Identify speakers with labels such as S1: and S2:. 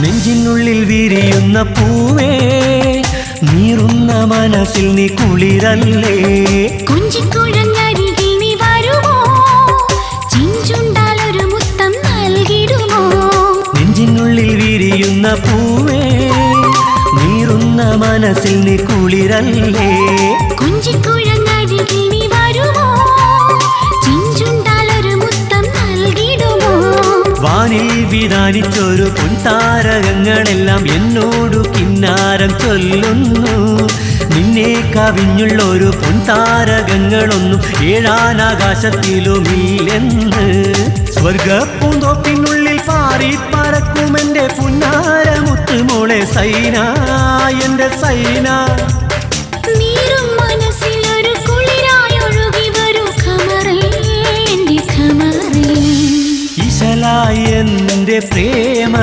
S1: നെഞ്ചിനുള്ളിൽ വിരിയുന്ന പൂവേ നീറുന്ന മനസ്സിൽ നീ കുളിരല്ലേ
S2: കുഞ്ചിക്കുഴഞ്ഞരികിൽ നീ വരുമോ ചിഞ്ചുണ്ടാലൊരു മുത്തം നൽകിടുമോ
S1: നെഞ്ചിനുള്ളിൽ വിരിയുന്ന പൂവേ നീറുന്ന മനസ്സിൽ നീ കുളിരല്ലേ
S2: കുഞ്ചിക്കുഴഞ്ഞരികിൽ നീ വരുമോ ചിഞ്ചുണ്ടാലൊരു മുത്തം നൽകിടുമോ
S1: വാനിൽ വിധാനിച്ചൊരു പൊൻതാരകങ്ങളെല്ലാം എന്നോടു കിന്നാരം ചൊല്ലുന്നു നിന്നെ കവിഞ്ഞുള്ളൊരു പൊൻതാരകങ്ങളൊന്നും ഏഴാനാകാശത്തിലുമില്ലെന്ന് സ്വർഗപ്പൂന്തോപ്പിനുള്ളിൽ പാറി പറക്കുമെന്റെ പുന്നാരമുത്തുമോളെ സൈന എന്റെ സൈന
S2: നീറും മനസ്സിലൊരു കുളിരായി ഒഴുകി വരൂ ഖമറേ എന്റെ ഖമറേ
S1: ഇശലായ എന്റെ പ്രേമ